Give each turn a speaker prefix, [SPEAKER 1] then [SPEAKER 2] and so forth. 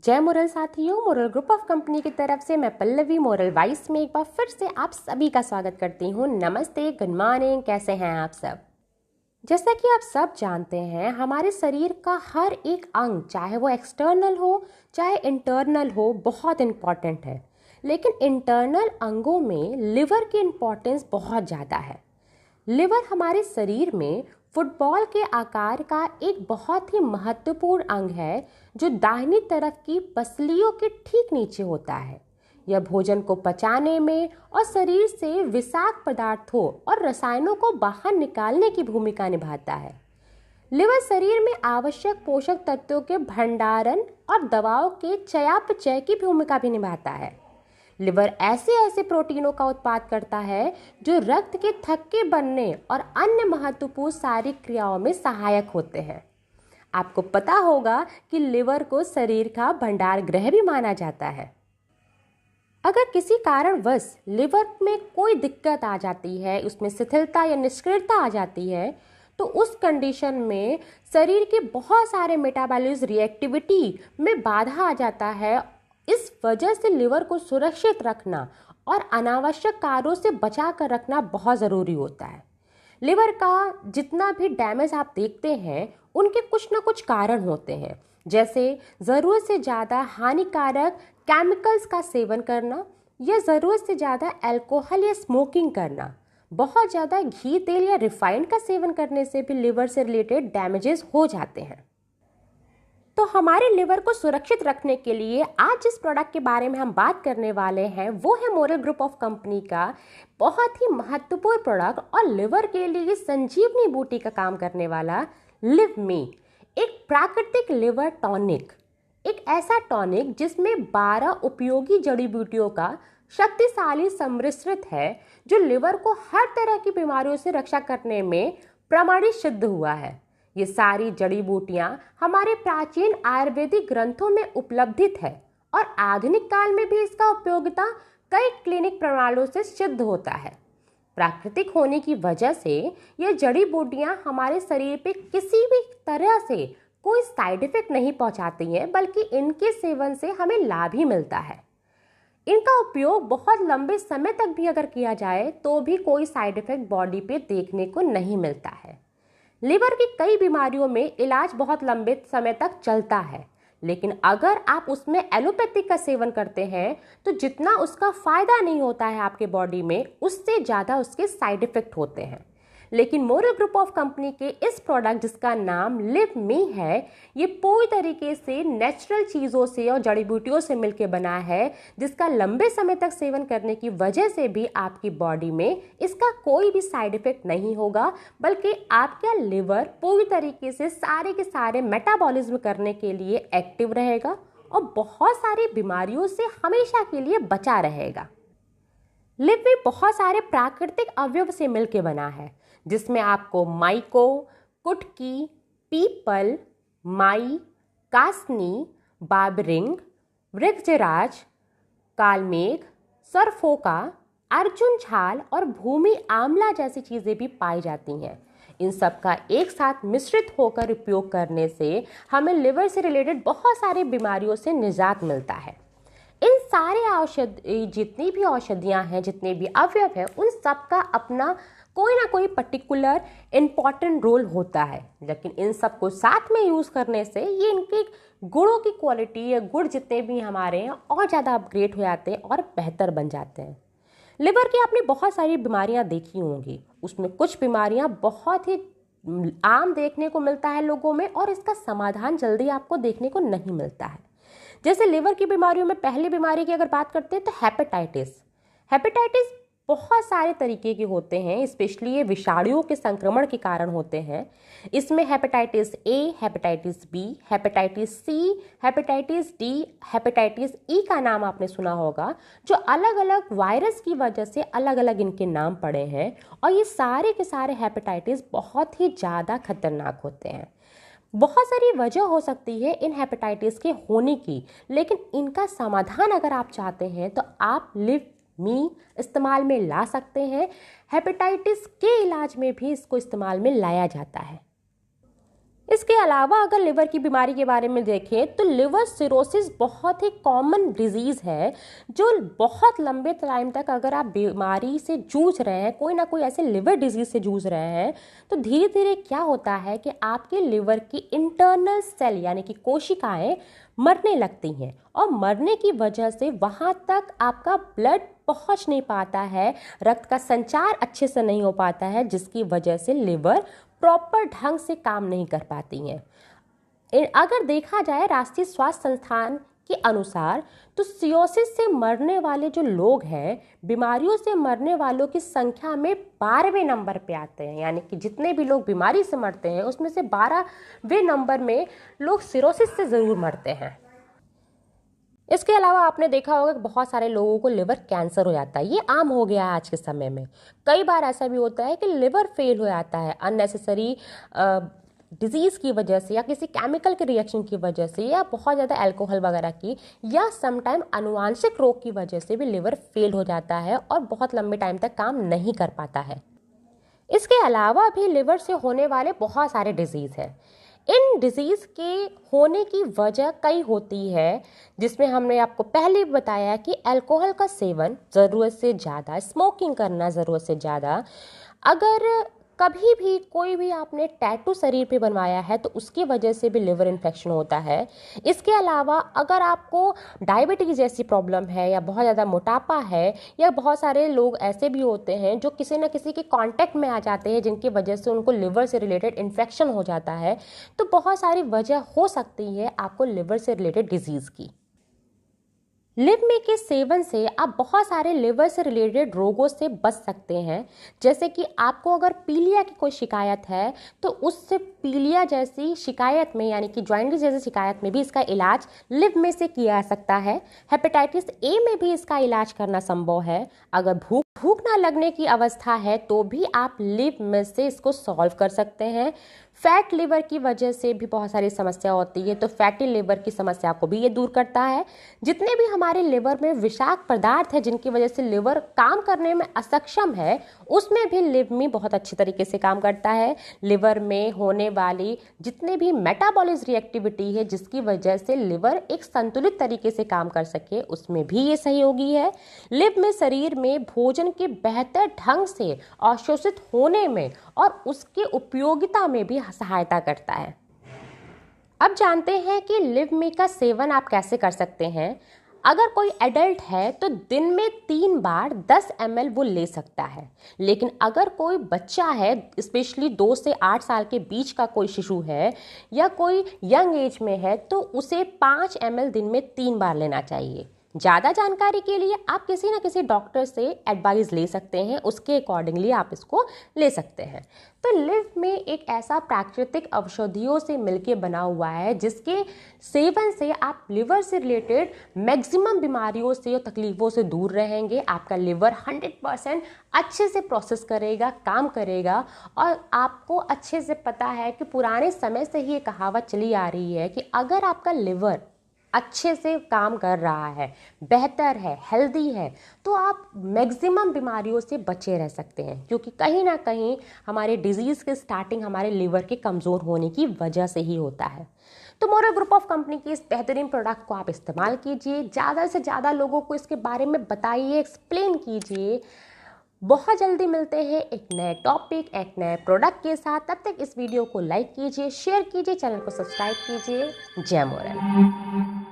[SPEAKER 1] जय मोरल साथियों, moral group of company की तरफ से मैं पल्लवी मोरल वाइस में एक बार फिर से आप सभी का स्वागत करती हूँ। नमस्ते, गुड मॉर्निंग, कैसे हैं आप सब। जैसा कि आप सब जानते हैं, हमारे शरीर का हर एक अंग, चाहे वो एक्सटर्नल हो चाहे इंटरनल हो, बहुत इम्पॉर्टेंट है। लेकिन इंटरनल अंगों में लिवर की इम्पोर्टेंस बहुत ज़्यादा है। लिवर हमारे शरीर में फुटबॉल के आकार का एक बहुत ही महत्वपूर्ण अंग है, जो दाहिनी तरफ की पसलियों के ठीक नीचे होता है। यह भोजन को पचाने में और शरीर से विषाक्त पदार्थों और रसायनों को बाहर निकालने की भूमिका निभाता है। लिवर शरीर में आवश्यक पोषक तत्वों के भंडारण और दवाओं के चयापचय की भूमिका भी निभाता है। लिवर ऐसे प्रोटीनों का उत्पाद करता है जो रक्त के थक्के बनने और अन्य महत्वपूर्ण शारीरिक क्रियाओं में सहायक होते हैं। आपको पता होगा कि लिवर को शरीर का भंडार गृह भी माना जाता है। अगर किसी कारणवश लिवर में कोई दिक्कत आ जाती है, उसमें शिथिलता या निष्क्रियता आ जाती है, तो उस कंडीशन में शरीर के बहुत सारे मेटाबॉलिज्म रिएक्टिविटी में बाधा आ जाता है। इस वजह से लिवर को सुरक्षित रखना और अनावश्यक कार्यों से बचा कर रखना बहुत ज़रूरी होता है। लिवर का जितना भी डैमेज आप देखते हैं, उनके कुछ ना कुछ कारण होते हैं, जैसे ज़रूरत से ज़्यादा हानिकारक केमिकल्स का सेवन करना या ज़रूरत से ज़्यादा अल्कोहल या स्मोकिंग करना। बहुत ज़्यादा घी, तेल या रिफाइंड का सेवन करने से भी लिवर से रिलेटेड डैमेजेस हो जाते हैं। तो हमारे लिवर को सुरक्षित रखने के लिए आज जिस प्रोडक्ट के बारे में हम बात करने वाले हैं, वो है मोरल ग्रुप ऑफ कंपनी का बहुत ही महत्वपूर्ण प्रोडक्ट और लिवर के लिए संजीवनी बूटी का काम करने वाला लिव मी, एक प्राकृतिक लिवर टॉनिक। एक ऐसा टॉनिक जिसमें 12 उपयोगी जड़ी बूटियों का शक्तिशाली सम्मिश्रित है, जो लिवर को हर तरह की बीमारियों से रक्षा करने में प्रमाणित सिद्ध हुआ है। ये सारी जड़ी बूटियां हमारे प्राचीन आयुर्वेदिक ग्रंथों में उपलब्धित है और आधुनिक काल में भी इसका उपयोगिता कई क्लिनिक प्रणालियों से सिद्ध होता है। प्राकृतिक होने की वजह से ये जड़ी बूटियां हमारे शरीर पे किसी भी तरह से कोई साइड इफेक्ट नहीं पहुंचाती हैं, बल्कि इनके सेवन से हमें लाभ ही मिलता है। इनका उपयोग बहुत लंबे समय तक भी अगर किया जाए तो भी कोई साइड इफेक्ट बॉडी पे देखने को नहीं मिलता है। लिवर की कई बीमारियों में इलाज बहुत लंबे समय तक चलता है, लेकिन अगर आप उसमें एलोपैथिक का सेवन करते हैं तो जितना उसका फायदा नहीं होता है आपके बॉडी में, उससे ज़्यादा उसके साइड इफेक्ट होते हैं। लेकिन मोरल ग्रुप ऑफ कंपनी के इस प्रोडक्ट जिसका नाम लिव मी है, ये पूरी तरीके से नेचुरल चीज़ों से और जड़ी बूटियों से मिलकर बना है, जिसका लंबे समय तक सेवन करने की वजह से भी आपकी बॉडी में इसका कोई भी साइड इफेक्ट नहीं होगा, बल्कि आपका लिवर पूरी तरीके से सारे के सारे मेटाबॉलिज्म करने के लिए एक्टिव रहेगा और बहुत सारी बीमारियों से हमेशा के लिए बचा रहेगा। लिव मी बहुत सारे प्राकृतिक अवयव से मिलकर बना है, जिसमें आपको माइको, कुटकी, पीपल, माई, कासनी, बाबरिंग, वृक्षराज, कालमेघ, सरफोका, अर्जुन झाल और भूमि आंवला जैसी चीज़ें भी पाई जाती हैं। इन सब का एक साथ मिश्रित होकर उपयोग करने से हमें लिवर से रिलेटेड बहुत सारी बीमारियों से निजात मिलता है। इन सारे औषधि जितनी भी औषधियाँ हैं, जितने भी अवयव हैं, उन सब का अपना कोई ना कोई पर्टिकुलर इम्पॉर्टेंट रोल होता है, लेकिन इन सब को साथ में यूज़ करने से ये इनके गुणों की क्वालिटी या गुण जितने भी हमारे हैं और ज़्यादा अपग्रेड हो जाते हैं और बेहतर बन जाते हैं। लिवर की आपने बहुत सारी बीमारियां देखी होंगी, उसमें कुछ बीमारियां बहुत ही आम देखने को मिलता है लोगों में और इसका समाधान जल्दी आपको देखने को नहीं मिलता है। जैसे लिवर की बीमारियों में पहली बीमारी की अगर बात करते हैं तो हेपेटाइटिस बहुत सारे तरीके के होते हैं, स्पेशली ये विषाणुओं के संक्रमण के कारण होते हैं। इसमें hepatitis A, hepatitis B, hepatitis C, hepatitis D, hepatitis E का नाम आपने सुना होगा, जो अलग अलग वायरस की वजह से अलग अलग इनके नाम पड़े हैं। और ये सारे के सारे हेपेटाइटिस बहुत ही ज़्यादा खतरनाक होते हैं। बहुत सारी वजह हो सकती है इन हेपेटाइटिस के होने की, लेकिन इनका समाधान अगर आप चाहते हैं तो आप लिव मी इस्तेमाल में ला सकते हैं। हेपेटाइटिस के इलाज में भी इसको इस्तेमाल में लाया जाता है। इसके अलावा अगर लिवर की बीमारी के बारे में देखें तो लिवर सिरोसिस बहुत ही कॉमन डिजीज़ है जो बहुत लंबे टाइम तक अगर आप बीमारी से जूझ रहे हैं, कोई ना कोई ऐसे लिवर डिजीज़ से जूझ रहे हैं, तो धीरे धीरे क्या होता है कि आपके लिवर की इंटरनल सेल यानी कि कोशिकाएं मरने लगती हैं और मरने की वजह से वहाँ तक आपका ब्लड पहुँच नहीं पाता है, रक्त का संचार अच्छे से नहीं हो पाता है, जिसकी वजह से लिवर प्रॉपर ढंग से काम नहीं कर पाती हैं। अगर देखा जाए राष्ट्रीय स्वास्थ्य संस्थान के अनुसार तो सिरोसिस से मरने वाले जो लोग हैं, बीमारियों से मरने वालों की संख्या में 12वें नंबर पे आते हैं। यानी कि जितने भी लोग बीमारी से मरते हैं उसमें से 12वें नंबर में लोग सिरोसिस से ज़रूर मरते हैं। इसके अलावा आपने देखा होगा कि बहुत सारे लोगों को लिवर कैंसर हो जाता है। ये आम हो गया है आज के समय में। कई बार ऐसा भी होता है कि लिवर फेल हो जाता है अननेसेसरी डिजीज़ की वजह से या किसी केमिकल के रिएक्शन की वजह से या बहुत ज़्यादा अल्कोहल वगैरह की या समटाइम आनुवांशिक रोग की वजह से भी लिवर फेल हो जाता है और बहुत लंबे टाइम तक काम नहीं कर पाता है। इसके अलावा भी लिवर से होने वाले बहुत सारे डिजीज़ हैं। इन डिजीज़ के होने की वजह कई होती है, जिसमें हमने आपको पहले बताया कि अल्कोहल का सेवन ज़रूरत से ज़्यादा, स्मोकिंग करना ज़रूरत से ज़्यादा, अगर कभी भी कोई भी आपने टैटू शरीर पे बनवाया है तो उसकी वजह से भी लिवर इन्फेक्शन होता है। इसके अलावा अगर आपको डायबिटीज़ जैसी प्रॉब्लम है या बहुत ज़्यादा मोटापा है या बहुत सारे लोग ऐसे भी होते हैं जो किसी न किसी के कांटेक्ट में आ जाते हैं जिनकी वजह से उनको लिवर से रिलेटेड इन्फेक्शन हो जाता है, तो बहुत सारी वजह हो सकती है आपको लिवर से रिलेटेड डिजीज़ की। लिव के सेवन से आप बहुत सारे लिवर से रिलेटेड रोगों से बच सकते हैं। जैसे कि आपको अगर पीलिया की कोई शिकायत है तो उससे पीलिया जैसी शिकायत में यानी कि जॉइंटिस जैसी शिकायत में भी इसका इलाज लिव में से किया जा सकता है। हेपेटाइटिस ए में भी इसका इलाज करना संभव है। अगर भूख ना लगने की अवस्था है तो भी आप लिव में से इसको सॉल्व कर सकते हैं। फैट लिवर की वजह से भी बहुत सारी समस्या होती है, तो फैटी लिवर की समस्या को भी ये दूर करता है। जितने भी हमारे लिवर में विषाक्त पदार्थ है जिनकी वजह से लिवर काम करने में असक्षम है, उसमें भी लिव में बहुत अच्छी तरीके से काम करता है। लिवर में होने वाली जितने भी मेटाबॉलिज्म रिएक्टिविटी है जिसकी वजह से लिवर एक संतुलित तरीके से काम कर सके, उसमें भी ये सहयोगी है। लिव में शरीर में भोजन के बेहतर ढंग से अवशोषित होने में और उसके उपयोगिता में भी सहायता करता है। अब जानते हैं कि लिव में का सेवन आप कैसे कर सकते हैं। अगर कोई एडल्ट है तो दिन में 3 बार 10 ml वो ले सकता है, लेकिन अगर कोई बच्चा है, स्पेशली 2 से 8 साल के बीच का कोई शिशु है या कोई यंग एज में है, तो उसे 5 ml दिन में 3 बार लेना चाहिए। ज़्यादा जानकारी के लिए आप किसी न किसी डॉक्टर से एडवाइस ले सकते हैं, उसके अकॉर्डिंगली आप इसको ले सकते हैं। तो लिव में एक ऐसा प्राकृतिक औषधियों से मिलके बना हुआ है जिसके सेवन से आप लिवर से रिलेटेड मैक्सिमम बीमारियों से और तकलीफ़ों से दूर रहेंगे। आपका लिवर 100% अच्छे से प्रोसेस करेगा, काम करेगा। और आपको अच्छे से पता है कि पुराने समय से ही ये कहावत चली आ रही है कि अगर आपका लिवर अच्छे से काम कर रहा है, बेहतर है, हेल्दी है, तो आप मैक्सिमम बीमारियों से बचे रह सकते हैं, क्योंकि कहीं ना कहीं हमारे डिजीज़ के स्टार्टिंग हमारे लिवर के कमज़ोर होने की वजह से ही होता है। तो मोरल ग्रुप ऑफ कंपनी की इस बेहतरीन प्रोडक्ट को आप इस्तेमाल कीजिए, ज़्यादा से ज़्यादा लोगों को इसके बारे में बताइए, एक्सप्लेन कीजिए। बहुत जल्दी मिलते हैं एक नए टॉपिक, एक नए प्रोडक्ट के साथ। तब तक इस वीडियो को लाइक कीजिए, शेयर कीजिए, चैनल को सब्सक्राइब कीजिए। जय मोरल।